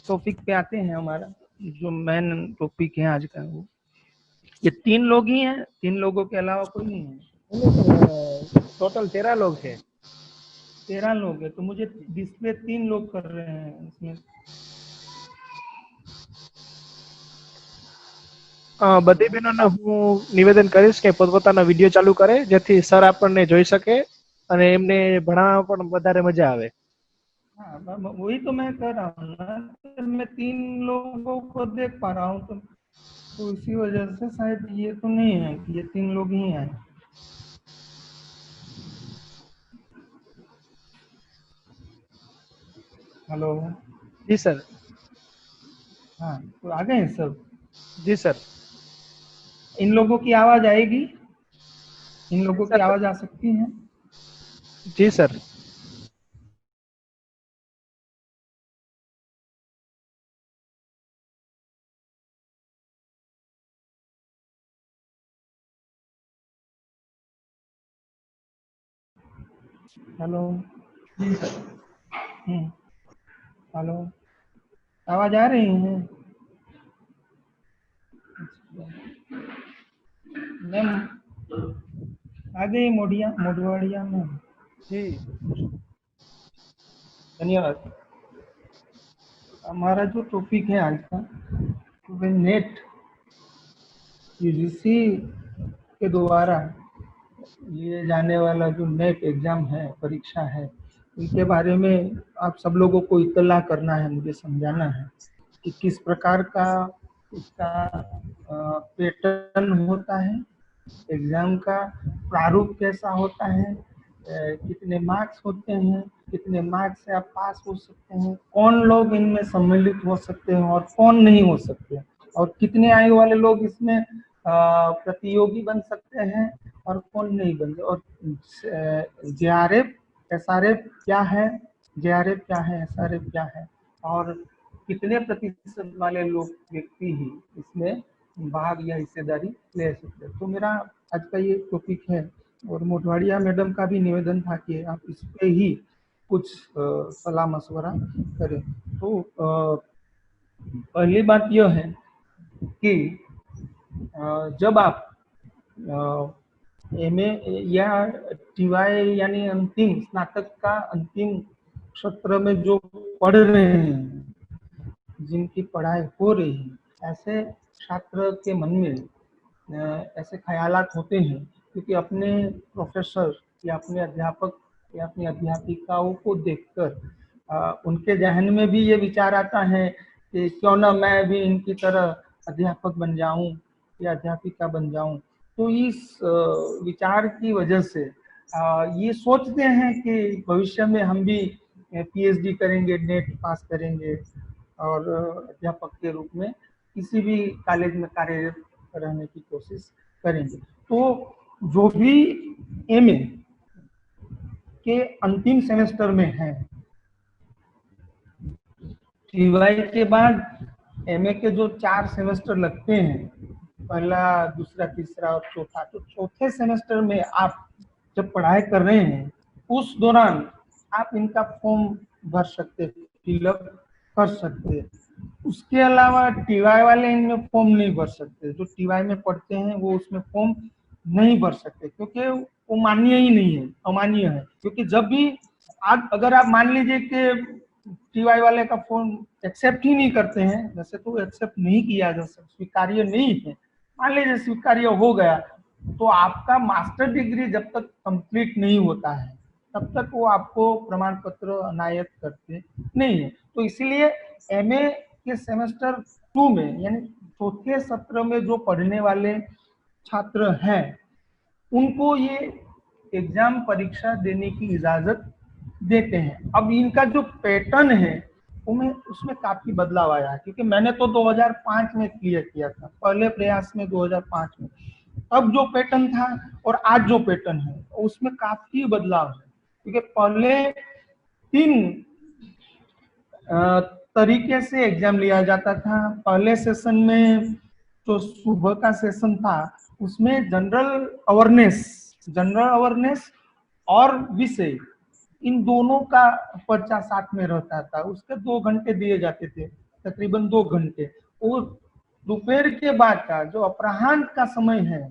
Topic पे आते हैं। हमारा जो मेन टॉपिक है आज का, वो ये 3 लोग ही हैं, 3 लोगों के अलावा कोई नहीं है। टोटल 13 लोग थे। 13 लोग है, तो मुझे डिस्प्ले 3 लोग कर रहे हैं इसमें। બધી બહેનોને હું નિવેદન કરીશ કે પોતપોતાના વિડીયો ચાલુ કરે જેથી સર આપણને જોઈ શકે અને એમને ભણાવવા પણ વધારે મજા આવે। हाँ, वही तो मैं कर रहा हूँ ना, मैं 3 लोगों को देख पा रहा हूँ, तो इसी वजह से शायद ये तो नहीं है कि ये 3 लोग ही हैं। हेलो। जी सर। हाँ, तो आ गए सब। जी सर। इन लोगों की आवाज आएगी, इन जी लोगों की सर। आवाज आ सकती है। जी सर। हेलो। हेलो, आवाज आ रही है? मैम आ गई मोडवाड़िया में। जी। धन्यवाद। हमारा जो टॉपिक है आज का, तो नेट यूजीसी के द्वारा लिए जाने वाला जो नेट एग्जाम है, परीक्षा है, उसके बारे में आप सब लोगों को इत्तला करना है, मुझे समझाना है कि किस प्रकार का उसका पैटर्न होता है, एग्जाम का प्रारूप कैसा होता है, कितने मार्क्स होते हैं, कितने मार्क्स से आप पास हो सकते हैं, कौन लोग इनमें सम्मिलित हो सकते हैं और कौन नहीं हो सकते, और कितने आयु वाले लोग इसमें प्रतियोगी बन सकते हैं और कौन नहीं बन सकते, और जेआरएफ एसआरएफ क्या है, जेआरएफ क्या है, एसआरएफ क्या है, और कितने प्रतिशत वाले लोग व्यक्ति ही इसमें भाग या हिस्सेदारी ले सकते हैं। तो मेरा आज का ये टॉपिक है, और मोटवाड़िया मैडम का भी निवेदन था कि आप इस पे ही कुछ सलाह मशवरा करें। तो पहली बात यह है कि जब आप एमए या टीवाई यानी अंतिम स्नातक का अंतिम सत्र में जो पढ़ रहे हैं, जिनकी पढ़ाई हो रही है, ऐसे छात्र के मन में ऐसे ख्यालात होते हैं, क्योंकि अपने प्रोफेसर या अपने अध्यापक या अपनी अध्यापिकाओं को देखकर उनके जहन में भी ये विचार आता है कि क्यों ना मैं भी इनकी तरह अध्यापक बन जाऊं या अध्यापिका बन जाऊं। तो इस विचार की वजह से ये सोचते हैं कि भविष्य में हम भी पीएचडी करेंगे, नेट पास करेंगे और अध्यापक के रूप में किसी भी कॉलेज में कार्यरत रहने की कोशिश करेंगे। तो जो भी एमए के अंतिम सेमेस्टर में है, टीवाई के बाद एमए के जो 4 सेमेस्टर लगते हैं, पहला, दूसरा, तीसरा और चौथा, तो चौथे सेमेस्टर में आप जब पढ़ाई कर रहे हैं, उस दौरान आप इनका फॉर्म भर सकते, फिलअप कर सकते। उसके अलावा टीवाई वाले इनमें फॉर्म नहीं भर सकते, जो टीवाई में पढ़ते हैं वो उसमें फॉर्म नहीं भर सकते, क्योंकि वो मान्य ही नहीं है, अमान्य है। क्योंकि जब भी आप, अगर आप मान लीजिए कि टीवाई वाले का फॉर्म एक्सेप्ट ही नहीं करते हैं, वैसे तो एक्सेप्ट नहीं किया जा सकता, स्वीकार्य नहीं है, मान लीजिए स्वीकार्य हो गया, तो आपका मास्टर डिग्री जब तक कंप्लीट नहीं होता है तब तक वो आपको प्रमाण पत्र अनायत करते नहीं है। तो इसीलिए एमए के सेमेस्टर 2 में यानी चौथे सत्र में जो पढ़ने वाले छात्र हैं, उनको ये एग्जाम परीक्षा देने की इजाजत देते हैं। अब इनका जो पैटर्न है उसमें काफी बदलाव आया है, क्योंकि मैंने तो 2005 में क्लियर किया था, पहले प्रयास में 2005 में, तब जो पैटर्न था और आज जो पैटर्न है उसमें काफी बदलाव है। क्योंकि पहले 3 तरीके से एग्जाम लिया जाता था। पहले सेशन में जो सुबह का सेशन था उसमें जनरल अवेयरनेस और विषय, इन दोनों का पर्चा साथ में रहता था। उसके 2 घंटे दिए जाते थे, तकरीबन 2 घंटे। और दोपहर के बाद का जो अपराह्न का समय है,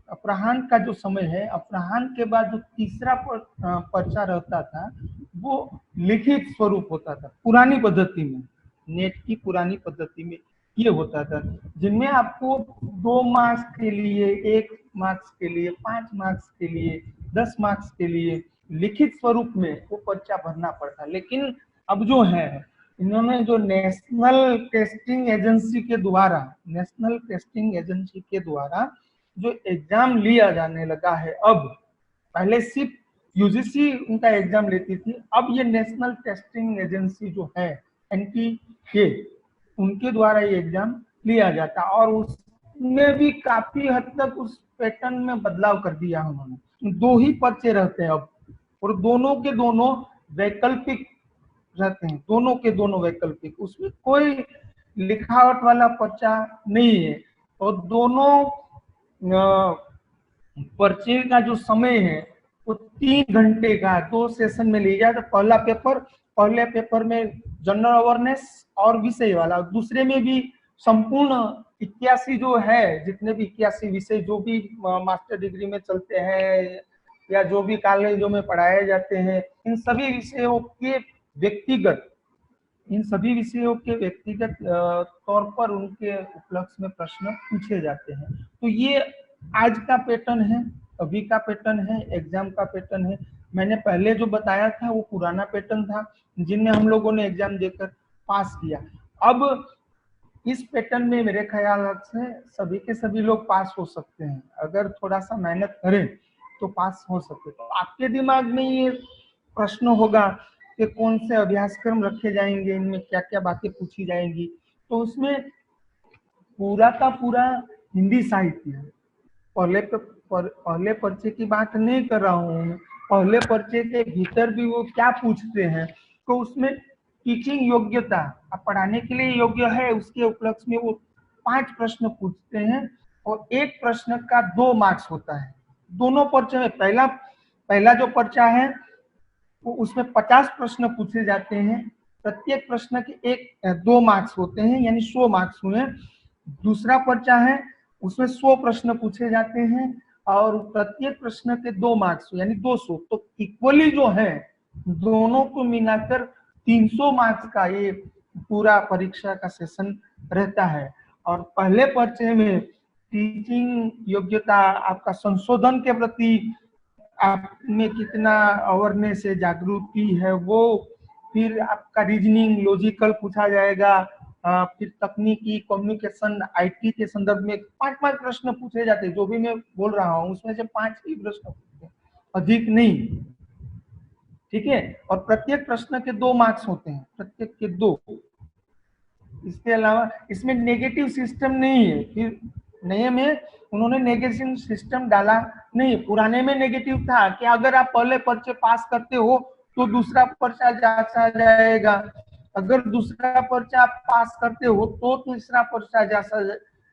अपराह्न का जो समय है, अपराह्न के बाद जो तीसरा पर्चा रहता था वो लिखित स्वरूप होता था, पुरानी पद्धति में, नेट की पुरानी पद्धति में ये होता था, जिनमें आपको 2 मार्क्स के लिए, 1 मार्क्स के लिए, 5 मार्क्स के लिए, 10 मार्क्स के लिए लिखित स्वरूप में वो पर्चा भरना पड़ता। लेकिन अब जो है, इन्होंने जो नेशनल टेस्टिंग एजेंसी के द्वारा जो एग्जाम लिया जाने लगा है अब, पहले सिर्फ यूजीसी उनका एग्जाम लेती थी, अब ये नेशनल टेस्टिंग एजेंसी जो है एनटीए, उनके द्वारा ये एग्जाम लिया जाता। और उसमें भी काफी हद तक उस पैटर्न में बदलाव कर दिया उन्होंने। 2 ही पर्चे रहते हैं अब, और दोनों के दोनों वैकल्पिक रहते हैं, दोनों के दोनों वैकल्पिक, उसमें कोई लिखावट वाला पर्चा नहीं है। और दोनों पर्चे का जो समय है वो 3 घंटे का 2 सेशन में लिया जाता। पहले पेपर में जनरल अवेयरनेस और विषय वाला, दूसरे में भी संपूर्ण 81 जो है, जितने भी 81 विषय जो भी मास्टर डिग्री में चलते हैं या जो भी कॉलेजों में पढ़ाए जाते हैं, इन सभी विषयों के व्यक्तिगत तौर पर उनके उपलक्ष्य में प्रश्न पूछे जाते हैं। तो ये आज का पैटर्न है, अभी का पैटर्न है, एग्जाम का पैटर्न है। मैंने पहले जो बताया था वो पुराना पैटर्न था, जिनमें हम लोगों ने एग्जाम देकर पास किया। अब इस पैटर्न में मेरे ख्याल से सभी के सभी लोग पास हो सकते हैं, अगर थोड़ा सा मेहनत करें तो पास हो सकते। तो आपके दिमाग में ये प्रश्न होगा कि कौन से अभ्यासक्रम रखे जाएंगे, इनमें क्या क्या बातें पूछी जाएंगी। तो उसमें पूरा का पूरा हिंदी साहित्य है। पहले पर्चे की बात नहीं कर रहा हूँ, पहले पर्चे के भीतर भी वो क्या पूछते हैं, तो उसमें टीचिंग योग्यता, आप पढ़ाने के लिए योग्य है, उसके उपलक्ष्य में वो 5 प्रश्न पूछते हैं, और एक प्रश्न का 2 मार्क्स होता है दोनों पर्चे में। पहला जो पर्चा है वो उसमें 50 प्रश्न पूछे जाते हैं, प्रत्येक प्रश्न के 2 मार्क्स होते हैं, यानी 100 मार्क्स हुए। दूसरा पर्चा है उसमें 100 प्रश्न पूछे जाते हैं और प्रत्येक प्रश्न के 2 मार्क्स यानी 200। तो इक्वली जो है दोनों को मिलाकर 300 मार्क्स का ये पूरा परीक्षा का सेशन रहता है। और पहले पर्चे में टीचिंग योग्यता, आपका संशोधन के प्रति आप में कितना अवेयरनेस है, जागृति है वो, फिर आपका रीजनिंग, लॉजिकल पूछा जाएगा, फिर तकनीकी, कम्युनिकेशन, आईटी के संदर्भ में 5 प्रश्न पूछे जाते हैं। जो भी मैं बोल रहा हूँ उसमें से 5 ही प्रश्न पूछते हैं, अधिक नहीं, ठीक है। और प्रत्येक प्रश्न के 2 मार्क्स होते हैं, प्रत्येक के 2। इसके अलावा इसमें नेगेटिव सिस्टम नहीं है, फिर नए में उन्होंने नेगेटिव सिस्टम डाला नहीं। पुराने में नेगेटिव था कि अगर आप पहले पर्चे पास करते हो तो दूसरा पर्चा जांचा जाएगा, अगर दूसरा पर्चा आप पास करते हो तो तीसरा पर्चा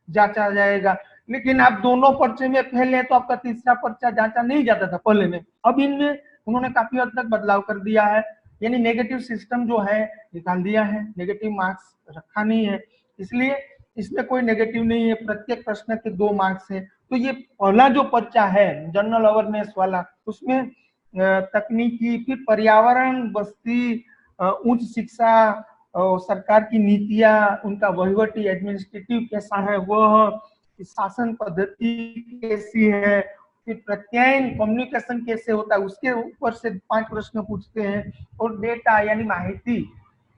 जांचा जाएगा। लेकिन आप दोनों पर्चे में फेल है तो आपका तीसरा पर्चा जांचा नहीं जाता था पहले में। अब इनमें उन्होंने काफी हद तक बदलाव कर दिया है, यानी नेगेटिव सिस्टम जो है निकाल दिया है, नेगेटिव मार्क्स रखा नहीं है, इसलिए इसमें कोई नेगेटिव नहीं है, प्रत्येक प्रश्न के 2 मार्क्स है। तो ये पहला जो पर्चा है जनरल अवेयरनेस वाला, उसमें तकनीकी, फिर पर्यावरण, बस्ती, उच्च शिक्षा, सरकार की नीतियां, उनका वहीवटी एडमिनिस्ट्रेटिव कैसा है वह, शासन पद्धति कैसी है, फिर प्रत्यायन कम्युनिकेशन कैसे होता है, उसके ऊपर से 5 प्रश्न पूछते हैं। और डेटा यानी माहिती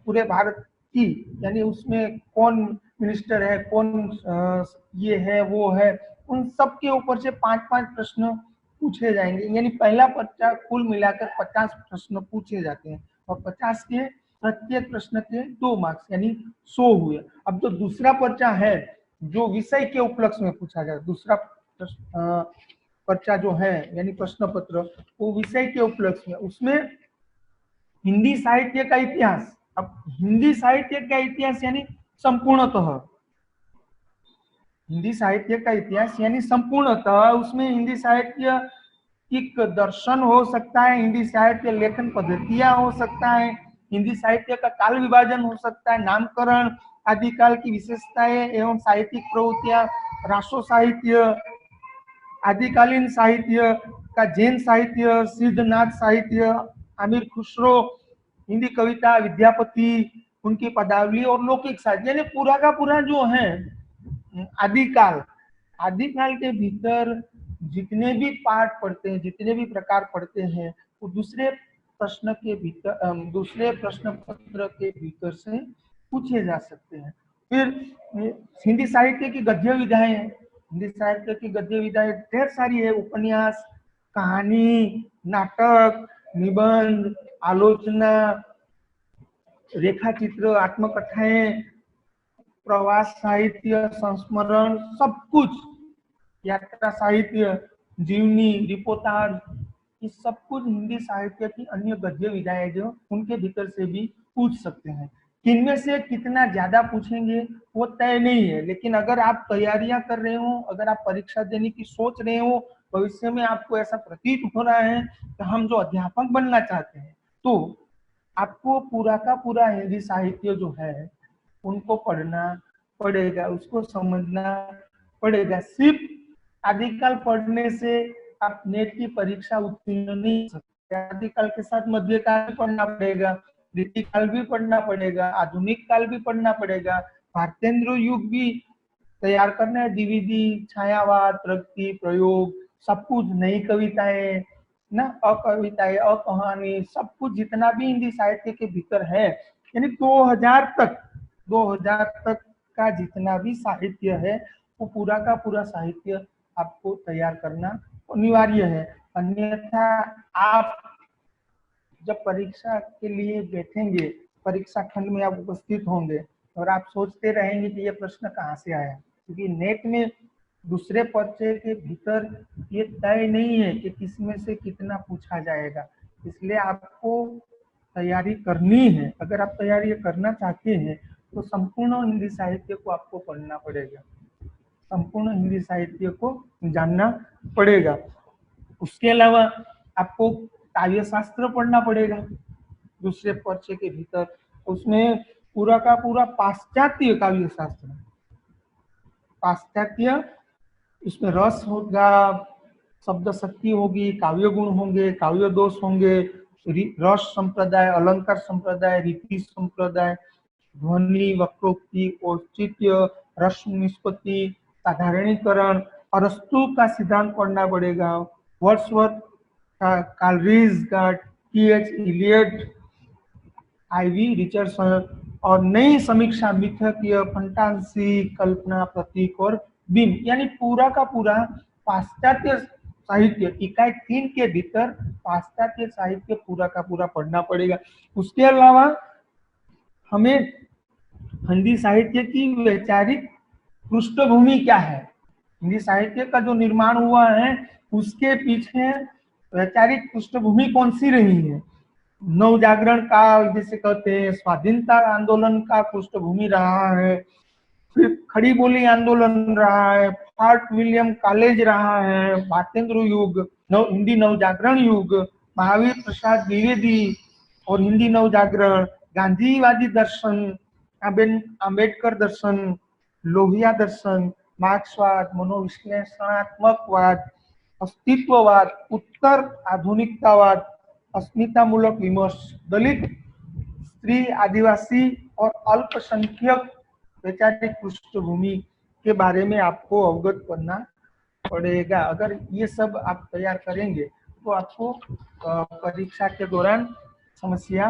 पूरे भारत की, यानी उसमें कौन मिनिस्टर है, कौन ये है वो है, उन सब के ऊपर से 5-5 प्रश्न पूछे जाएंगे। यानी पहला पर्चा कुल मिलाकर 50 प्रश्न पूछे जाते हैं और 50 के प्रत्येक प्रश्न के 2 मार्क्स यानी 100 हुए। अब जो दूसरा पर्चा है जो विषय के उपलक्ष्य में पूछा जाए, दूसरा पर्चा जो है यानी प्रश्न पत्र, वो विषय के उपलक्ष्य में, उसमें हिंदी साहित्य का इतिहास। अब हिंदी साहित्य का इतिहास यानी संपूर्णतः, हिंदी साहित्य का इतिहास यानी संपूर्णतः, उसमें हिंदी साहित्य साहित्यिक दर्शन हो सकता है, हिंदी साहित्य लेखन पद्धतियां हो सकता है, हिंदी साहित्य का काल विभाजन हो सकता है, नामकरण, आदिकाल की विशेषताएं एवं साहित्यिक प्रवृत्तियां, राष्ट्र साहित्य, आदिकालीन साहित्य का जैन साहित्य, सिद्धनाथ साहित्य, आमिर खुसरो, हिंदी कविता, विद्यापति, उनकी पदावली और लौकिक साहित्य, यानी पूरा का पूरा जो है आदिकाल, आदिकाल के भीतर जितने भी पाठ पढ़ते हैं, जितने भी प्रकार पढ़ते हैं, वो दूसरे प्रश्न के भीतर, दूसरे प्रश्न पत्र के भीतर से पूछे जा सकते हैं। फिर हिंदी साहित्य की गद्य विधाएं, हिंदी साहित्य की गद्य विधाएं ढेर सारी है, उपन्यास, कहानी, नाटक, निबंध, आलोचना, रेखा चित्र, आत्मकथाएं, प्रवास साहित्य, संस्मरण, सब कुछ, यात्रा साहित्य, जीवनी, रिपोर्टाज, ये सब कुछ हिंदी साहित्य की अन्य गद्य विधाएं जो उनके भीतर से भी पूछ सकते हैं। किनमें से कितना ज्यादा पूछेंगे वो तय नहीं है, लेकिन अगर आप तैयारियां कर रहे हो, अगर आप परीक्षा देने की सोच रहे हो, भविष्य में आपको ऐसा प्रतीत हो रहा है कि हम जो अध्यापक बनना चाहते हैं, तो आपको पूरा का पूरा हिंदी साहित्य जो है उनको पढ़ना पड़ेगा, उसको समझना पड़ेगा। सिर्फ आदिकाल पढ़ने से आप नेट की परीक्षा उत्तीर्ण नहीं हो सकते, आदिकाल के साथ मध्यकाल भी पढ़ना पड़ेगा, रीतिकाल भी पढ़ना पड़ेगा, आधुनिक काल भी पढ़ना पड़ेगा, भारतेंद्र युग भी तैयार करना है, द्विविधि, छायावाद, प्रगति, प्रयोग, सब कुछ, नई कविताएं ना, अकविताएं, अकहानी, सब कुछ जितना भी हिंदी साहित्य के भीतर है, यानी 2000 तक का जितना भी साहित्य है वो पूरा का पूरा साहित्य आपको तैयार करना अनिवार्य है। अन्यथा आप जब परीक्षा के लिए बैठेंगे, परीक्षा खंड में आप उपस्थित होंगे और आप सोचते रहेंगे कि ये प्रश्न कहाँ से आया, क्योंकि नेट में दूसरे पर्चे के भीतर ये तय नहीं है कि किसमें से कितना पूछा जाएगा, इसलिए आपको तैयारी करनी है। अगर आप तैयारी करना चाहते हैं तो संपूर्ण हिंदी साहित्य को आपको पढ़ना पड़ेगा, संपूर्ण हिंदी साहित्य को जानना पड़ेगा। उसके अलावा आपको काव्य शास्त्र पढ़ना पड़ेगा दूसरे पर्चे के भीतर, उसमें पूरा का पूरा पाश्चात्य काव्य शास्त्र, पाश्चात्य, इसमें रस होगा, शब्द शक्ति होगी, काव्य गुण होंगे, काव्य दोष होंगे, रस संप्रदाय, अलंकार संप्रदाय, रीति संप्रदाय, ध्वनि, वक्रोक्ति, औचित्य, रस निष्पत्ति, साधारणीकरण, अरस्तु का सिद्धांत पढ़ना पड़ेगा, वर्ड्सवर्थ का, कालरीज का, टी.एच. इलियट, आईवी रिचर्डसन, और नई समीक्षा मिथकीय, फंटासी, कल्पना, प्रतीक और बिंब, यानी पूरा का पूरा पाश्चात्य साहित्य, इकाई 3 के भीतर पाश्चात्य साहित्य पूरा का पूरा पढ़ना पड़ेगा। उसके अलावा हमें हिंदी साहित्य की वैचारिक पृष्ठभूमि क्या है, हिंदी साहित्य का जो निर्माण हुआ है उसके पीछे वैचारिक पृष्ठभूमि कौन सी रही है। नव जागरण काल जिसे कहते हैं, स्वाधीनता आंदोलन का पृष्ठभूमि रहा है, फिर खड़ी बोली आंदोलन रहा है, फोर्ट विलियम कॉलेज रहा है, भारतेंद्र युग, हिंदी नव जागरण युग, महावीर प्रसाद द्विवेदी और हिंदी नव जागरण, गांधीवादी दर्शन, आम्बेडकर दर्शन, लोहिया दर्शन, मार्क्सवाद, मनोविश्लेषणात्मकवाद, अस्तित्ववाद, उत्तर आधुनिकतावाद, अस्मितामूलक विमर्श, दलित, स्त्री, आदिवासी और अल्पसंख्यक वैचारिक पृष्ठभूमि के बारे में आपको अवगत करना पड़ेगा। अगर ये सब आप तैयार करेंगे तो आपको परीक्षा के दौरान समस्या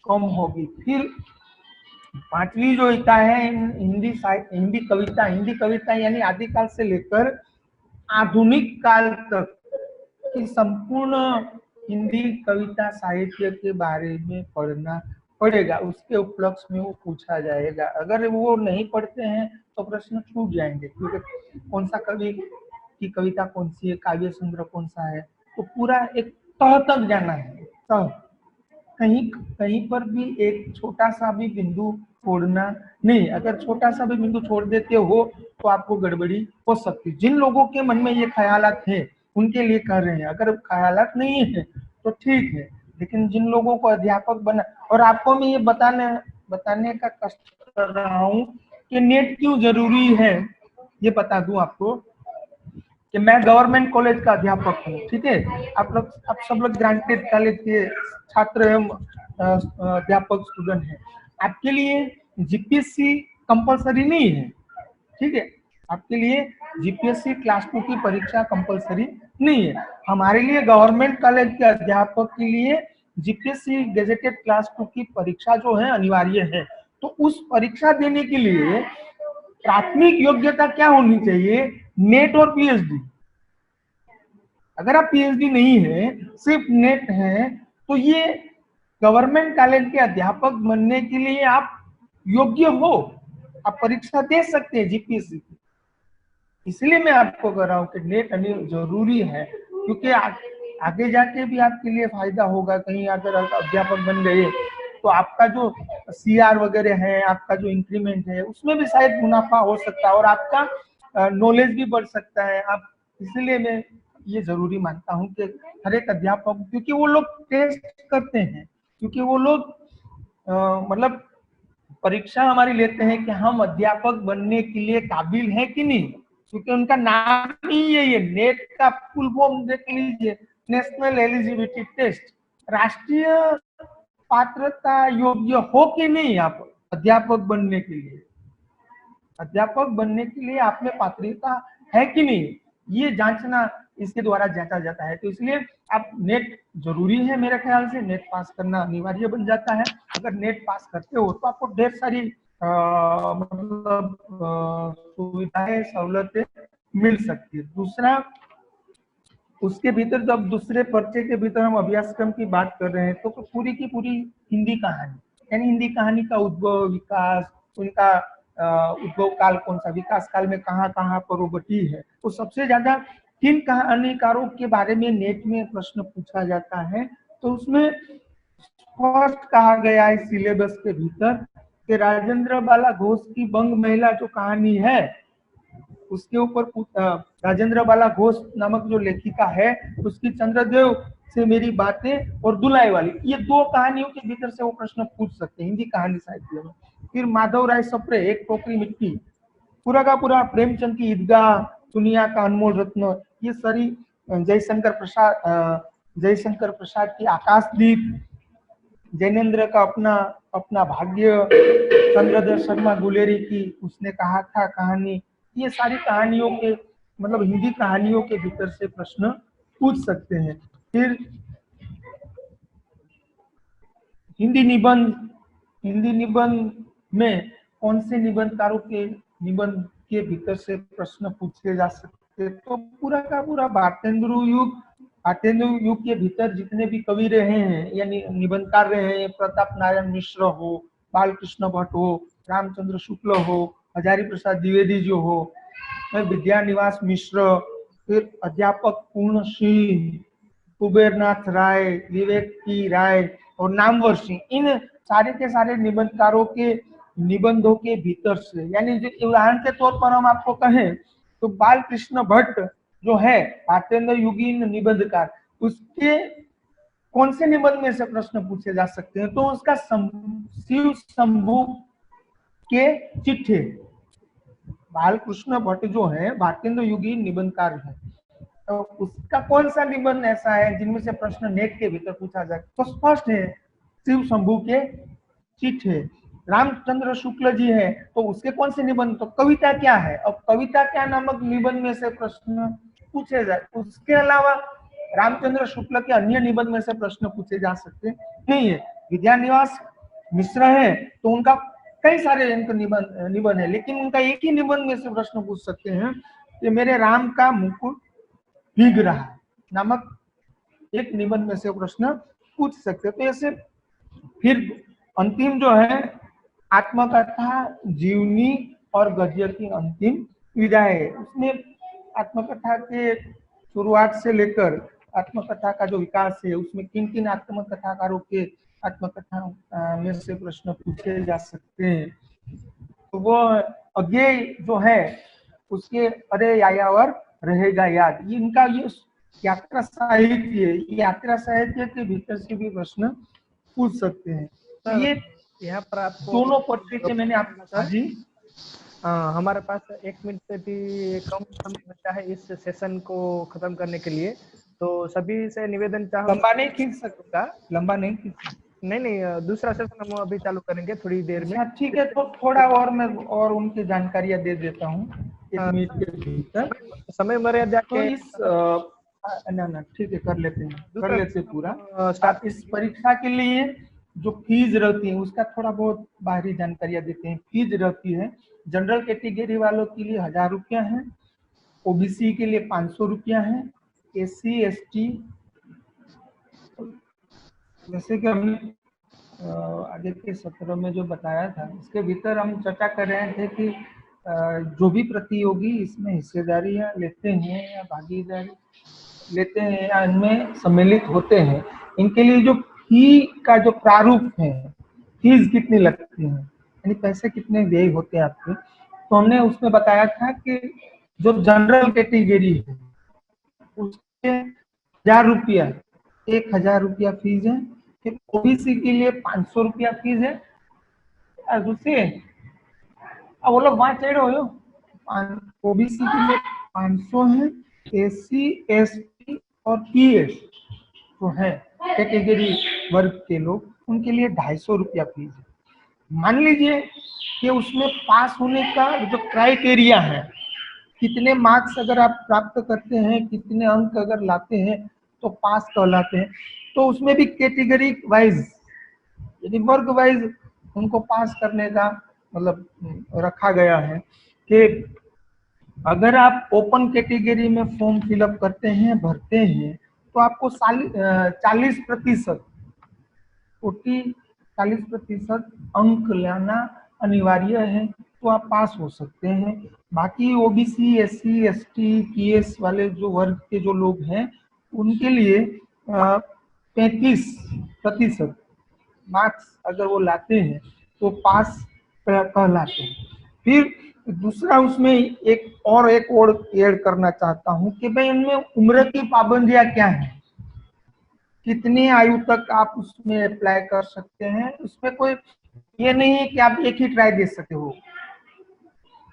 कम होगी। फिर 5वीं जो इकाई है हिंदी कविता यानी आदिकाल से लेकर आधुनिक काल तक की संपूर्ण हिंदी कविता साहित्य के बारे में पढ़ना पड़ेगा, उसके उपलक्ष्य में वो पूछा जाएगा। अगर वो नहीं पढ़ते हैं तो प्रश्न छूट जाएंगे, क्योंकि कौन सा कवि की कविता कौन सी है, काव्य संग्रह कौन सा है, तो पूरा एक तह तक जाना है। तह कहीं पर भी एक छोटा सा भी बिंदु छोड़ना नहीं, अगर छोटा सा भी बिंदु छोड़ देते हो तो आपको गड़बड़ी हो सकती। जिन लोगों के मन में ये ख्यालात है उनके लिए कर रहे हैं। अगर ख्यालात नहीं है तो ठीक है, लेकिन जिन लोगों को अध्यापक बना, और आपको मैं ये बताने का कष्ट कर रहा हूँ कि नेट क्यों जरूरी है, ये बता दूं आपको कि मैं गवर्नमेंट कॉलेज का अध्यापक हूँ, ठीक है। आप सब लोग ग्रांटेड कॉलेज के छात्र एवं अध्यापक स्टूडेंट हैं। आपके लिए जीपीएससी कंपलसरी नहीं है, ठीक है। आपके लिए जीपीएससी क्लास 2 की परीक्षा कंपलसरी नहीं है। हमारे लिए गवर्नमेंट कॉलेज के अध्यापक के लिए जीपीएससी गेजेटेड क्लास 2 की परीक्षा जो है अनिवार्य है। तो उस परीक्षा देने के लिए प्राथमिक योग्यता क्या होनी चाहिए? नेट और पीएचडी। अगर आप पीएचडी नहीं है, सिर्फ नेट है, तो ये गवर्नमेंट कॉलेज के अध्यापक बनने के लिए आप योग्य हो, आप परीक्षा दे सकते हैं जीपीएससी की। इसलिए मैं आपको कह रहा हूँ कि नेट जरूरी है, क्योंकि आगे जाके भी आपके लिए फायदा होगा। कहीं अगर अध्यापक बन गए तो आपका जो सीआर वगैरह है, आपका जो इंक्रीमेंट है, उसमें भी शायद मुनाफा हो सकता है और आपका नॉलेज भी बढ़ सकता है। आप, इसलिए मैं ये जरूरी मानता हूँ कि हर एक अध्यापक, क्योंकि वो लोग टेस्ट करते हैं, क्योंकि वो लोग मतलब परीक्षा हमारी लेते हैं कि हम अध्यापक बनने के लिए काबिल है कि नहीं, क्योंकि उनका नाम ही ये नेट का फुल फॉर्म देख लीजिए, नेशनल एलिजिबिलिटी टेस्ट। राष्ट्रीय पात्रता योग्य हो कि नहीं आप अध्यापक बनने के लिए, अध्यापक बनने के लिए आप में पात्रता है कि नहीं, ये जांचना इसके द्वारा जांचा जाता है। तो इसलिए आप नेट जरूरी है, मेरे ख्याल से नेट पास करना अनिवार्य बन जाता है। अगर नेट पास करते हो तो आपको ढेर सारी मतलब सुविधाएं, सहूलतें मिल सकती है। दूसरा, उसके भीतर जब दूसरे पर्चे के भीतर हम अभ्यासक्रम की बात कर रहे हैं तो पूरी की पूरी हिंदी कहानी, यानी हिंदी कहानी का उद्भव, विकास, उनका उद्भव काल कौन सा, विकास काल में कहाँ कहाँ पर वो बटी है, तो सबसे ज्यादा किन कहानीकारों के बारे में नेट में प्रश्न पूछा जाता है। तो उसमें स्पष्ट कहा गया है सिलेबस के भीतर कि राजेंद्र बाला घोष की बंग महिला जो कहानी है, उसके ऊपर राजेंद्र बाला घोष नामक जो लेखिका है, उसकी चंद्रदेव से मेरी बातें और दुलाई वाली, ये दो कहानियों के भीतर से वो प्रश्न पूछ सकते हैं हिंदी कहानी साहित्य में। फिर माधव राय सप्रे, एक टोकरी मिट्टी, पूरा का पूरा प्रेमचंद की ईदगाह, दुनिया का अनमोल रत्न, ये सारी जयशंकर प्रसाद की आकाशदीप, जैनेन्द्र का अपना भाग्य, चंद्रधर शर्मा गुलेरी की उसने कहा था कहानी, ये सारी कहानियों के मतलब हिंदी कहानियों के भीतर से प्रश्न पूछ सकते हैं। फिर हिंदी निबंध में कौन से निबंधकारों के निबंध के भीतर से प्रश्न पूछे जा सकते, तो पूरा का पूरा भारतेंदु युग के भीतर जितने भी कवि रहे हैं यानी निबंधकार रहे हैं, प्रताप नारायण मिश्र हो, बालकृष्ण भट्ट हो, रामचंद्र शुक्ल हो, हजारी प्रसाद द्विवेदी जो हो, विद्यानिवास मिश्र, फिर अध्यापक पूर्ण सिंह, कुबेरनाथ राय, विवेक की राय और नामवर सिंह, इन सारे के सारे निबंधकारों के निबंधों के भीतर से, यानी जो उदाहरण के तौर पर हम आपको कहें तो बालकृष्ण भट्ट जो है भारतेंद्र युगीन निबंधकार, उसके कौन से निबंध में से प्रश्न पूछे जा सकते हैं, तो उसका शिव शंभू के चिट्ठे। बालकृष्ण भट्ट जो है भारतेंद्र युगीन निबंधकार है, तो उसका कौन सा निबंध ऐसा है जिनमें से प्रश्न नेट के भीतर पूछा जाए, तो स्पष्ट है शिव शंभू के चिट्ठे। रामचंद्र शुक्ल जी है तो उसके कौन से निबंध, तो कविता क्या है, अब कविता क्या नामक निबंध में से प्रश्न पूछे जाए। उसके अलावा रामचंद्र शुक्ल के अन्य निबंध में से प्रश्न पूछे जा सकते नहीं है। विद्यानिवास मिश्र है तो उनका कई सारे निबंध है, लेकिन उनका एक ही निबंध में से प्रश्न पूछ सकते हैं कि मेरे राम का मुकुट भीग रहा है नामक एक निबंध में से प्रश्न पूछ सकते हैं। तो ऐसे फिर अंतिम जो है आत्मकथा, जीवनी और गद्य की अंतिम विधाएं है। उसमें आत्मकथा के शुरुआत से लेकर आत्मकथा का जो विकास है, उसमें किन किन आत्मकथाकारों के आत्मकथा में से प्रश्न पूछे जा सकते हैं, तो वो अज्ञेय जो है उसके अरे यायावर रहेगा याद, इनका ये यात्रा साहित्य के भीतर से भी प्रश्न पूछ सकते हैं। तो सर ये यहाँ पर आपको दोनों परिचय मैंने आप सर जी हमारे पास 1 मिनट से भी कम समय बचा है इस सेशन को खत्म करने के लिए, तो सभी से निवेदन चाहूंगा। लंबा नहीं खींच सकता, लंबा नहीं खींच सकता। नहीं, दूसरा सेशन हम अभी चालू करेंगे थोड़ी देर में। अच्छा ठीक है, तो थोड़ा और मैं और उनकी जानकारियां दे देता हूँ 1 मिनट के भीतर। समय मर्यादा तो के इस ना ठीक है, कर लेते हैं, कर दूसरा लेते हैं पूरा। स्टार्ट इस परीक्षा के लिए जो फीस रहती है उसका थोड़ा बहुत बाहरी जानकारियां देते हैं। फीस रहती है जनरल कैटेगरी वालों के लिए 1000 रुपया है, ओबीसी के लिए 500 रुपया है, एससी एसटी, जैसे कि हमने आगे के सत्रों में जो बताया था इसके भीतर हम चर्चा कर रहे थे कि जो भी प्रतियोगी इसमें हिस्सेदारियां लेते हैं या भागीदारी लेते हैं या इनमें सम्मिलित होते हैं, इनके लिए जो फी का जो प्रारूप है, फीस कितनी लगती है यानी पैसे कितने व्यय होते हैं आपके, तो हमने उसमें बताया था कि जो जनरल कैटेगरी है उसके 1000 रुपया, 1000 रुपया फीस है। फिर ओबीसी के लिए 500 रुपया फीस है। दूसरी अब वो लोग वहां चढ़ रहे हो, ओबीसी के लिए 500 है, एससी एसटी और पीएस जो है कैटेगरी वर्ग के लोग, उनके लिए 250 रुपया फीस है। मान लीजिए कि उसमें पास होने का जो क्राइटेरिया है, कितने मार्क्स अगर आप प्राप्त करते हैं, कितने अंक अगर लाते हैं तो पास कहलाते हैं। तो उसमें भी कैटेगरी वाइज यानी वर्ग वाइज उनको पास करने का मतलब रखा गया है कि अगर आप ओपन कैटेगरी में फॉर्म फिलअप करते हैं, भरते हैं, तो आपको 40% 40% अंक लाना अनिवार्य है, तो आप पास हो सकते हैं। बाकी ओबीसी एससी एसटी पीएस वाले जो वर्ग के जो लोग हैं उनके लिए 35% मार्क्स अगर वो लाते हैं तो पास कहलाते हैं। फिर दूसरा उसमें एक और ऐड करना चाहता हूँ कि भाई इनमें उम्र की पाबंदियां क्या है, कितनी आयु तक आप उसमें अप्लाई कर सकते हैं। उसमें कोई ये नहीं है कि आप एक ही ट्राई दे सकते हो,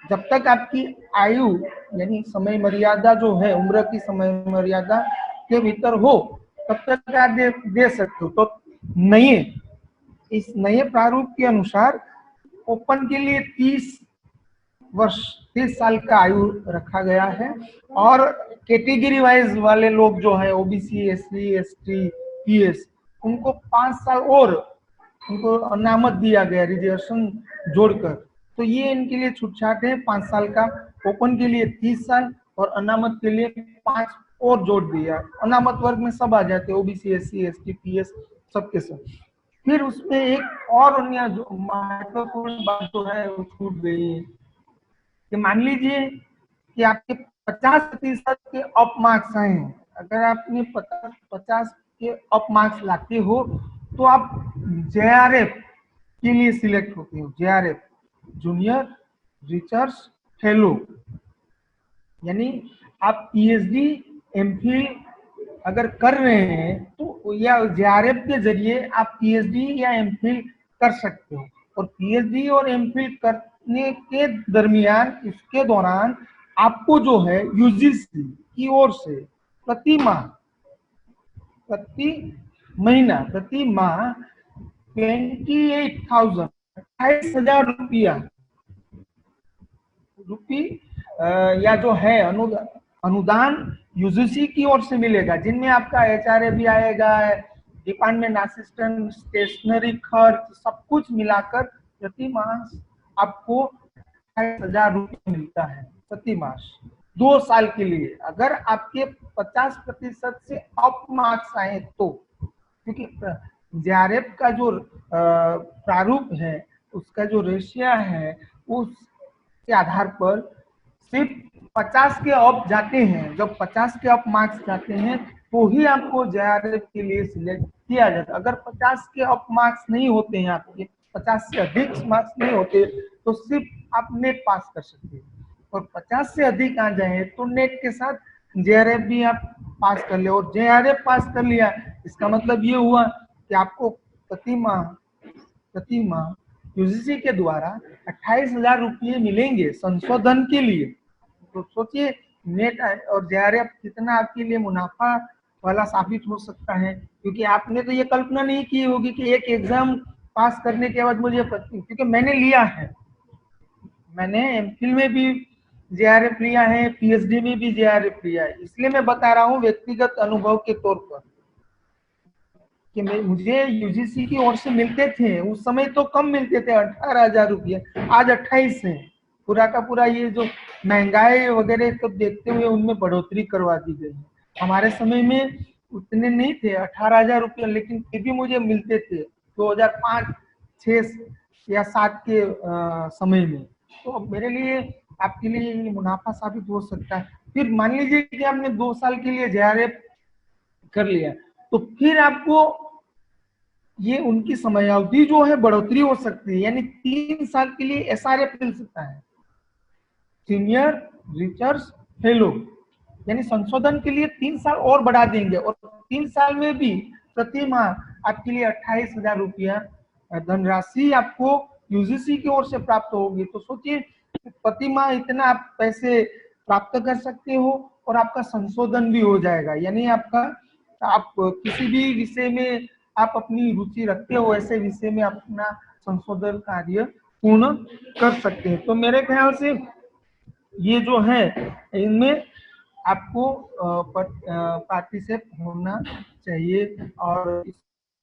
जब तक आपकी आयु यानी समय मर्यादा जो है, उम्र की समय मर्यादा के भीतर हो तब तक आप दे सकते हो। तो इस नए प्रारूप के अनुसार ओपन के लिए 30 साल का आयु रखा गया है और कैटेगरी वाइज वाले लोग जो है ओबीसी एससी एसटी पीएस उनको 5 साल और उनको अनामत दिया गया रिजर्वेशन जोड़कर। तो ये इनके लिए छूट-छाट है 5 साल का, ओपन के लिए 30 साल और अनामत के लिए 5 और जोड़ दिया। अनामत वर्ग में सब आ जाते हैं, ओबीसी एससी एसटी पीएस सबके सब। फिर उसमें एक और अन्य जो महत्वपूर्ण बात जो है वो छूट गई है कि मान लीजिए कि आपके 50% के अप मार्क्स आए हैं, अगर आपने 50 के अप मार्क्स लाते हो तो आप जेआरएफ के लिए सिलेक्ट होते हो। जेआरएफ जूनियर रिसर्च फेलो, यानी आप पीएचडी एमफिल अगर कर रहे हैं तो या जेआरएफ के जरिए आप पीएचडी या एमफिल कर सकते हो। और पीएचडी और एमफिल करने के दरमियान इसके दौरान आपको जो है यूजीसी की ओर से प्रति माह 28,000 रुपये या जो है अनुदान यूजीसी की ओर से मिलेगा, जिनमें आपका एचआरए भी आएगा, डिपार्टमेंट असिस्टेंट, स्टेशनरी खर्च सब कुछ मिलाकर प्रति माह आपको 28,000 रुपये मिलता है प्रति मास 2 साल के लिए। अगर आपके 50% से अप मार्क्स आए तो, क्योंकि जेआरएफ का जो प्रारूप है उसका जो रेशिया है उसके आधार पर सिर्फ 50 के अप जाते हैं। जब 50 के अप मार्क्स जाते हैं तो ही आपको जेआरएफ के लिए सिलेक्ट किया जाता है। अगर 50 के अप मार्क्स नहीं होते हैं, आपके 50 से अधिक मार्क्स नहीं होते तो सिर्फ आप नेट पास कर सकते हैं, और 50 से अधिक आ जाए तो नेट के साथ जेआरएफ भी आप पास कर लिया और JRF पास कर लिया, इसका मतलब ये हुआ कि आपको प्रति माह यूजीसी के द्वारा 28,000 रुपये मिलेंगे संशोधन के लिए। तो सोचिए नेट और JRF कितना आपके लिए मुनाफा वाला साबित हो सकता है, क्योंकि आपने तो ये कल्पना नहीं की होगी कि एक एग्जाम पास करने के बाद मुझे, क्योंकि मैंने लिया है, मैंने एमफिल में भी JRF लिया है, PhD में भी JRF लिया है, इसलिए मैं बता रहा हूँ व्यक्तिगत अनुभव के तौर पर कि मुझे यूजीसी की ओर से मिलते थे, उस समय तो कम मिलते थे 18,000 रुपये, आज 28 है। पूरा का पूरा ये जो महंगाई वगैरह को देखते हुए उनमें बढ़ोतरी करवा दी गई है। हमारे समय में उतने नहीं थे 18,000 रुपये, लेकिन फिर भी मुझे मिलते थे 2005, 6 या 7 के समय में। तो मेरे लिए, आपके लिए ये मुनाफा साबित हो सकता है। फिर मान लीजिए कि आपने 2 साल के लिए JRF कर लिया, तो फिर आपको ये उनकी समयावधि जो है बढ़ोतरी हो सकती है, यानी 3 साल के लिए SRF मिल सकता है, सीनियर रिसर्च फेलो, यानी संशोधन के लिए 3 साल और बढ़ा देंगे और 3 साल में भी प्रति माह आपके लिए 28,000 रुपया धनराशि आपको यूजीसी की ओर से प्राप्त होगी। तो सोचिए प्रति माह इतना आप पैसे प्राप्त कर सकते हो और आपका संशोधन भी हो जाएगा, यानी आपका, आप किसी भी विषय में आप अपनी रुचि रखते हो ऐसे विषय में अपना संशोधन कार्य पूर्ण कर सकते हैं। तो मेरे ख्याल से ये जो है इनमें आपको पार्टिसिपेट होना चाहिए और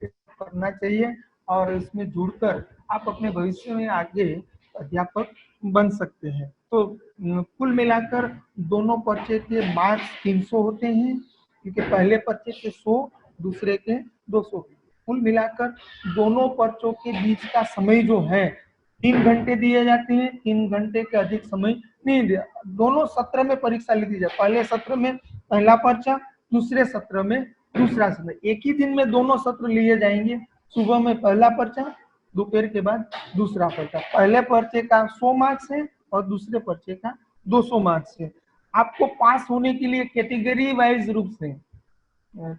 करना चाहिए, और इसमें जुड़कर आप अपने भविष्य में आगे अध्यापक बन सकते हैं। तो कुल मिलाकर दोनों पर्चे के मार्क्स 300 होते हैं, क्योंकि पहले पर्चे के 100, दूसरे के 200। कुल मिलाकर दोनों पर्चों के बीच का समय जो है 3 घंटे दिए जाते हैं, 3 घंटे के अधिक समय नहीं दिया। दोनों सत्र में परीक्षा ली दी जाए, पहले सत्र में पहला पर्चा, दूसरे सत्र में दूसरा सत्र, एक ही दिन में दोनों सत्र लिए जाएंगे। सुबह में पहला पर्चा, दोपहर के बाद दूसरा पर्चा। पहले पर्चे का 100 मार्क्स है और दूसरे पर्चे का 200 मार्क्स है। आपको पास होने के लिए कैटेगरी वाइज रूप से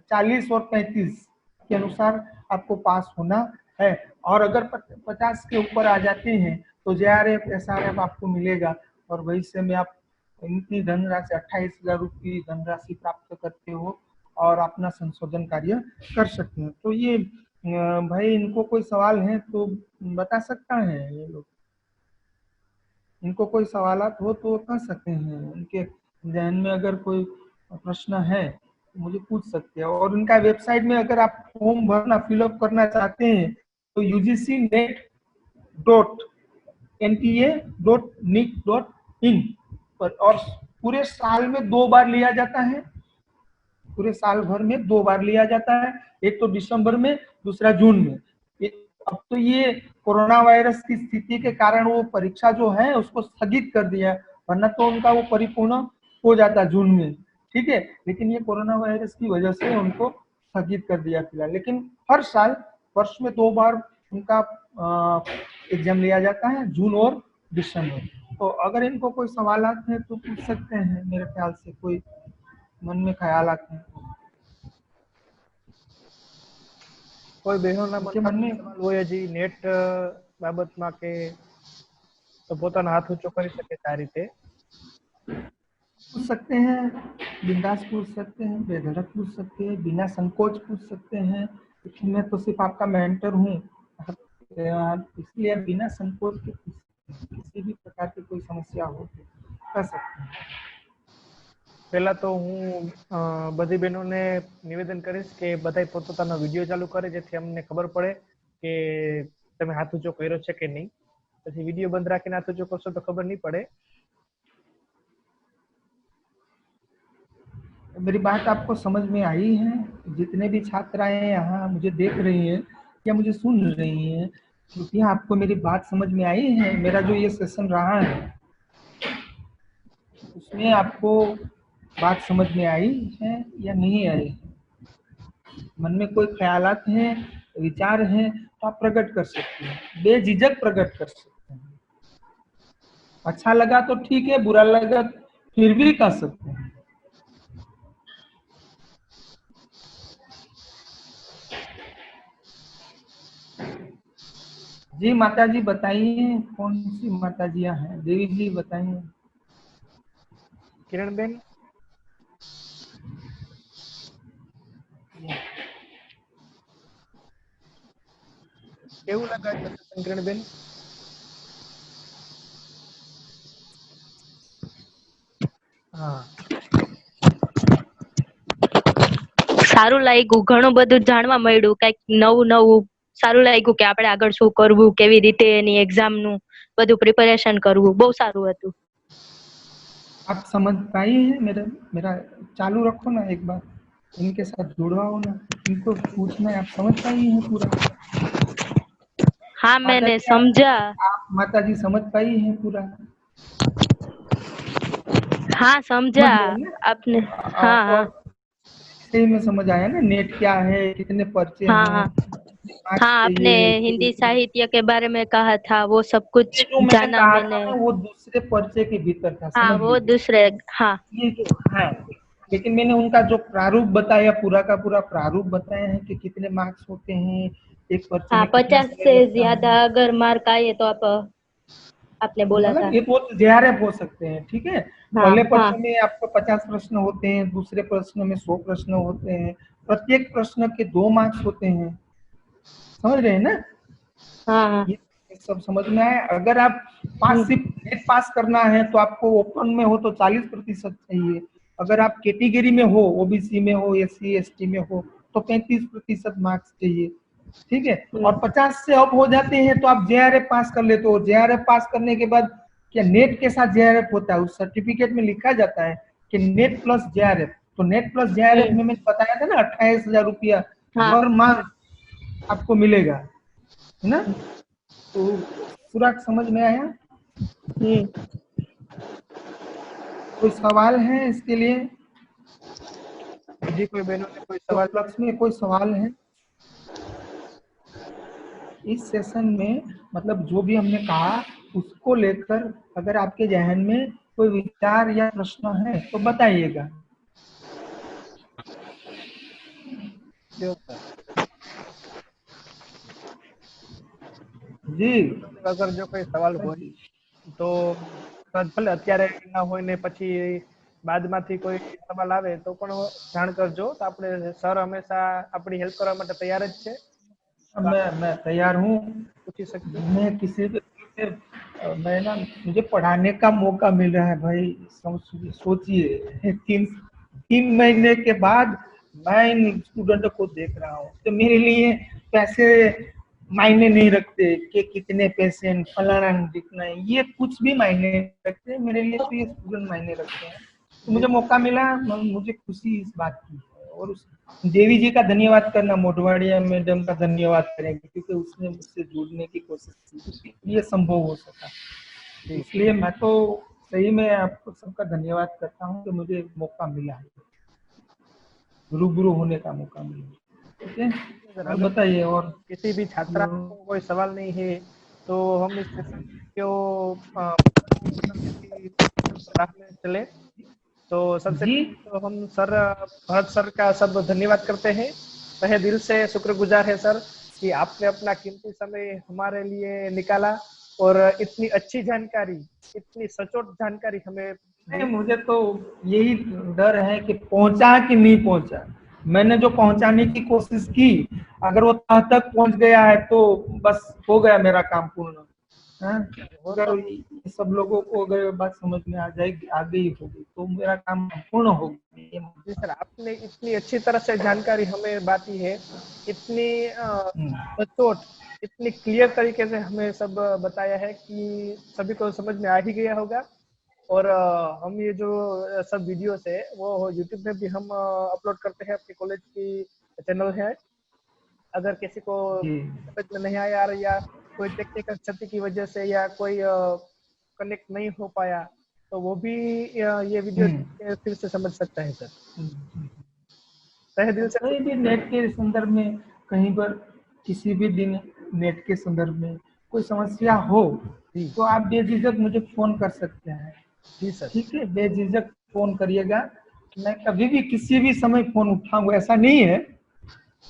40 और 35 के अनुसार आपको पास होना है, और अगर 50 के ऊपर आ जाते हैं तो JRF SRF आपको मिलेगा और भविष्य में आप इनकी धनराशि 28,000 रुपये धनराशि प्राप्त करते हो और अपना संशोधन कार्य कर सकते हैं। तो ये भाई, इनको कोई सवाल है तो बता सकता है ये लोग, इनको कोई सवालात हो तो कर सकते हैं, उनके जहन में अगर कोई प्रश्न है मुझे पूछ सकते हैं। और उनका वेबसाइट में अगर आप फॉर्म भरना फिलअप करना चाहते हैं तो ugcnet.nta.nic.in पर, और पूरे साल में 2 बार लिया जाता है, पूरे साल भर में 2 बार लिया जाता है, एक तो दिसंबर में, दूसरा जून में। अब तो ये कोरोना वायरस की स्थिति के कारण वो परीक्षा जो है उसको स्थगित कर दिया, वरना तो उनका वो परिपूर्ण हो जाता जून में, ठीक है, लेकिन ये कोरोना वायरस की वजह से उनको स्थगित कर दिया फिलहाल। लेकिन हर साल वर्ष में 2 बार उनका एग्जाम लिया जाता है, जून और दिसंबर। तो अगर इनको कोई सवालात है तो पूछ सकते हैं, मेरे ख्याल से कोई मन में ख्याल आते हैं કોઈ બહેનોના के मन में સવાલ હોય હજી નેટ બાબતમાં કે તો પોતાનો હાથ ઊંચો કરી શકે છે આ રીતે पूछ सकते हैं, बिंदास पूछ सकते हैं, बेधड़क पूछ सकते हैं, बिना संकोच पूछ सकते हैं, क्योंकि मैं तो सिर्फ आपका मेंटर हूँ, इसलिए बिना संकोच के किसी भी प्रकार की कोई समस्या हो तो कर सकते हैं। પહેલા તો હું બધી બહેનોને નિવેદન કરીશ કે બધાય પોતપોતાનો વિડીયો ચાલુ કરે જેથી અમને ખબર પડે કે તમે હાથ ઊંચો કર્યો છે કે નહીં. પછી વિડીયો બંધ રાખીને હાથ ઊંચો કરશો તો ખબર નહીં પડે. मेरी बात आपको समझ में आई है? जितने भी छात्राएं यहाँ मुझे देख रही हैं या मुझे सुन रही हैं, क्योंकि आपको मेरी बात समझ में आई है? मेरा जो ये सेशन रहा है उसमें आपको बात समझ में आई है या नहीं आई? मन में कोई ख्यालात हैं, विचार हैं तो आप प्रकट कर सकते हैं, बेझिझक प्रकट कर सकते हैं। अच्छा लगा तो ठीक है, बुरा लगा फिर भी कर सकते हैं। जी माता जी बताइए, कौन सी माता जी हैं? देवी जी बताइए। किरण बेन, કેવું લગાડ્યું છે કિરણ બેન? હા, સારું લાગ્યું, ઘણું બધું જાણવા મળ્યું, કઈક નવું નવું સારું લાગ્યું કે આપણે આગળ શું કરવું, કેવી રીતે એની એક્ઝામ નું બધું પ્રિપેરેશન કરવું, બહુ સારું હતું. आप समझ पाई हैं? मेरा मेरा चालू रखो ना, एक बार इनके साथ जुड़वाओ ना, इनको पूछना है। आप समझ पाई हैं पूरा? हाँ माता मैंने जी समझा। आप माता जी समझ पाई हैं पूरा? हाँ समझा समझ गए ना? आपने। हाँ हाँ और सही में समझ आया ना? नेट क्या है, कितने पर्चे हाँ हैं, हाँ कितने मार्क्स हाँ, आपने चाहिए, हिंदी साहित्य के बारे में कहा था, वो सब कुछ ये जो मैंने जाना कहा था मैंने। ना, वो दूसरे पर्चे के भीतर था, हाँ समझ वो लीजिए। दूसरे। हाँ ये जो है, लेकिन मैंने उनका जो प्रारूप बताया, पूरा का पूरा प्रारूप बताया है कि कितने मार्क्स होते हैं, एक पर्चे हाँ, में कितना 50 समय से लगता ज्यादा है। अगर मार्क आए तो आपने बोला था। मतलब ये तो जेआरएफ हो सकते हैं, ठीक है। हाँ पहले हाँ पर्चे में आपको 50 प्रश्न होते हैं, दूसरे प्रश्न में 100 प्रश्न होते हैं, प्रत्येक प्रश्न के 2 मार्क्स होते हैं, समझ रहे हैं ना? हाँ हाँ ये सब समझ में आया। अगर आप पास, हम्म, सिर्फ नेट पास करना है तो आपको ओपन में हो तो 40% चाहिए। अगर आप कैटेगरी में हो, ओबीसी में हो, एससी एसटी में हो, तो 35% मार्क्स चाहिए, ठीक है। और 50 से अप हो जाते हैं तो आप जेआरएफ पास कर लेते हो। जेआरएफ पास करने के बाद क्या नेट के साथ जेआरएफ होता है, उस सर्टिफिकेट में लिखा जाता है कि नेट प्लस जेआरएफ। तो नेट प्लस जेआरएफ में मैंने बताया था ना, 28,000 रुपया हाँ हर माह आपको मिलेगा, है ना? तो पूरा समझ में आया? कोई सवाल है इसके लिए? બીજી કોઈ બહેનોને કોઈ तो સવાલ? उपलक्ष्य में कोई सवाल है इस सेशन में? मतलब जो भी हमने कहा उसको लेकर अगर आपके जहन में कोई विचार या प्रश्न है तो बताइएगा। જો સર, जी અગર જો કોઈ સવાલ હોય તો સર ભલે અત્યારે ના હોય ને પછી બાદમાંથી કોઈ સવાલ આવે તો પણ જાણ કરજો, તો આપણે સર હંમેશા આપણી હેલ્પ કરવા માટે તૈયાર જ છે, मैं तैयार हूँ। પૂછી શકજો। मैं किसी भी मैं ना, मुझे पढ़ाने का मौका मिल रहा है भाई। सोचिए, 3 महीने के बाद मैं इन स्टूडेंट को देख रहा हूँ, तो मेरे लिए पैसे मायने नहीं रखते कि कितने पेशेंट फलाना दिखना है, ये कुछ भी मायने नहीं रखते मेरे लिए। तो ये स्टूडेंट मायने रखते हैं। तो मुझे मौका मिला, मुझे खुशी इस बात की है। और उस देवी जी का धन्यवाद करना, मोटवाड़िया मैडम का धन्यवाद करेंगे, क्योंकि उसने मुझसे जुड़ने की कोशिश की, ये संभव हो सका। इसलिए मैं तो सही में आपको सबका धन्यवाद करता हूँ कि मुझे मौका मिला है, रूबरू होने का मौका मिला। ठीक है, सर, और अगर बताइए। और किसी भी छात्रा को कोई सवाल नहीं है तो हम इस सेशन को राह में चले। तो सबसे जी पहले तो हम सर भरत सर का सब धन्यवाद करते हैं, तहे दिल से शुक्रगुजार है सर कि आपने अपना कीमती समय हमारे लिए निकाला और इतनी अच्छी जानकारी, इतनी सचोट जानकारी हमें दी। नहीं, मुझे तो यही डर है कि पहुंचा कि नहीं पहुंचा। मैंने जो पहुंचाने की कोशिश की, अगर वो तह तक पहुंच गया है तो बस हो गया मेरा काम पूर्ण। हाँ? वो अगर तो ये सब लोगों को अगर ये बात समझ में आ जाएगी, आ गई होगी, तो मेरा काम पूर्ण हो गया। जी सर, आपने इतनी अच्छी तरह से जानकारी हमें बांटी है, इतनी सचोट, इतनी क्लियर तरीके से हमें सब बताया है कि सभी को समझ में आ ही गया होगा। और हम ये जो सब वीडियोस है वो यूट्यूब में भी हम अपलोड करते हैं, अपनी कॉलेज की चैनल है। अगर किसी को जी समझ में नहीं आया या कोई टेक्निकल क्षति की वजह से या कोई कनेक्ट नहीं हो पाया तो वो भी ये वीडियो फिर से समझ सकता है सर। तहे दिल से कहीं भी नेट के संदर्भ में, कहीं पर किसी भी दिन नेट के संदर्भ में कोई समस्या हो जी तो आप बेझिझक मुझे फोन कर सकते हैं। जी सर। ठीक है, बेझिझक फोन करिएगा। मैं कभी भी किसी भी समय फोन उठाऊंगा, ऐसा नहीं है।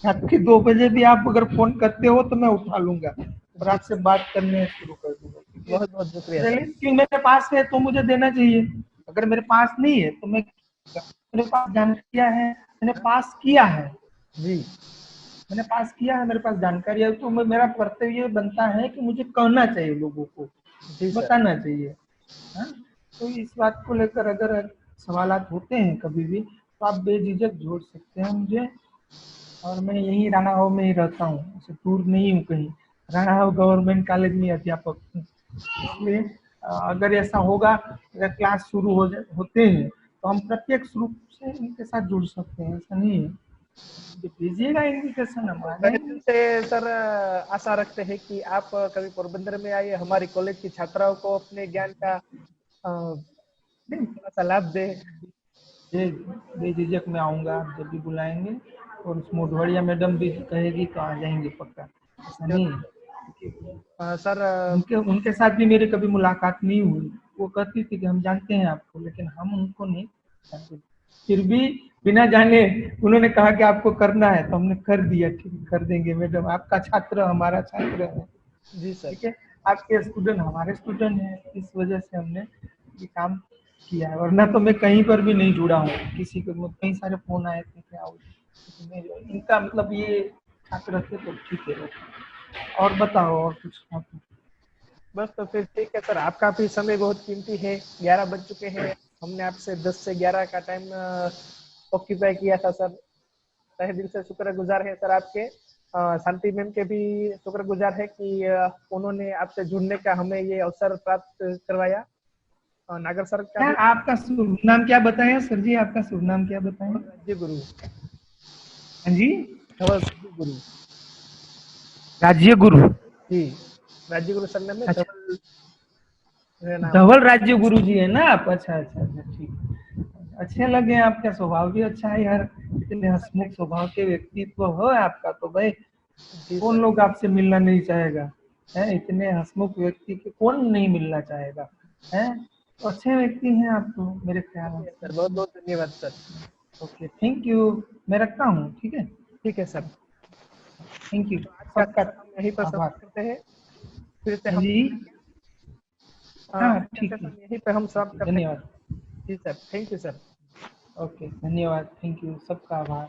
रात के 2 बजे भी आप अगर फोन करते हो तो मैं उठा लूंगा। और आपसे बात करने शुरू कर दूंगा। ठीक है? बहुत बहुत शुक्रिया सर। रियली स्किल मेरे पास है तो मुझे देना चाहिए, अगर मेरे पास नहीं है तो मैं, मेरे पास जानकारियां है, मैंने पास किया है, जी मैंने पास किया है, मेरे पास जानकारी है, तो मेरा कर्तव्य बनता है कि मुझे कहना चाहिए, लोगों को जी सर। बताना चाहिए। हाँ? तो इस बात को लेकर अगर सवालात होते हैं कभी भी तो आप बेझिझक जोड़ सकते हैं मुझे, और मैं यहीं राणा हाउ में ही रहता हूँ, ऐसे दूर नहीं हूँ कहीं। राणा हाउ गवर्नमेंट कॉलेज में अध्यापक हूँ, इसलिए अगर ऐसा होगा, अगर क्लास शुरू होते हैं तो हम प्रत्यक्ष रूप से इनके साथ जुड़ सकते हैं, ऐसा नहीं है। जो दीजिएगा इन्विटेशन, हम आ तहे दिल जाएंगे। से सर आशा रखते हैं कि आप कभी पोरबंदर में आइए, हमारी कॉलेज की छात्राओं को अपने ज्ञान का थोड़ा सा लाभ दे। बेझिझक मैं आऊँगा, आप जब भी बुलाएंगे, और उस मोढवड़िया मैडम भी कहेगी तो आ जाएंगे पक्का, ऐसा नहीं है। सर उनके उनके साथ भी मेरी कभी मुलाकात नहीं हुई, वो कहती थी कि हम जानते हैं आपको, लेकिन हम उनको नहीं जानते। फिर भी बिना जाने उन्होंने कहा कि आपको करना है, तो हमने कर दिया। ठीक है, कर देंगे मैडम, आपका छात्र हमारा छात्र है, जी सर। ठीक है, आपके स्टूडेंट हमारे स्टूडेंट हैं, इस वजह से हमने ये काम किया है, वरना तो मैं कहीं पर भी नहीं जुड़ा हूँ किसी को। कई सारे फोन आए थे कि आओ, लेकिन इनका मतलब ये छात्र थे तो ठीक है। और बताओ, और कुछ आप? बस तो फिर ठीक है सर, आपका भी समय बहुत कीमती है, 11 बज चुके हैं, हमने आपसे 10 से 11 का टाइम ऑक्यूपाई किया था सर। तहे दिल से शुक्रगुजार है सर आपके। शांति मैम के भी शुक्रगुजार है कि उन्होंने आपसे जुड़ने का हमें ये अवसर प्राप्त करवाया। नागर सर का क्या भी आपका शुभ नाम क्या बताया सर जी? आपका शुभ नाम क्या बताया? राज्य गुरु, हाँ जी, धवल राज्य गुरु। राज्य गुरु। जी, राज्य गुरु सर ने अच्छा, धवल मेरा नाम। धवल राज्य गुरु जी है ना आप? अच्छा अच्छा अच्छा, ठीक। अच्छे लगे, आपका स्वभाव भी अच्छा है यार, इतने हंसमुख स्वभाव के व्यक्तित्व हो आपका, तो भाई जी कौन सर। लोग आपसे मिलना नहीं चाहेगा? है, इतने हंसमुख व्यक्ति के कौन नहीं मिलना चाहेगा? है, तो अच्छे व्यक्ति हैं आप तो मेरे ख्याल सर से। बहुत बहुत धन्यवाद सर। ओके, थैंक यू, मैं रखता हूँ, ठीक है, ठीक है सर। थैंक यू, तो आज का सबका सेशन हम यहीं पर आभार। समाप्त करते हैं। फिर से हाँ हम जी, हाँ आज का ठीक है, सेशन यहीं पे हम समाप्त ओके, करते हैं। धन्यवाद। जी sir, thank you sir. Okay, धन्यवाद, थैंक यू, सबका आभार।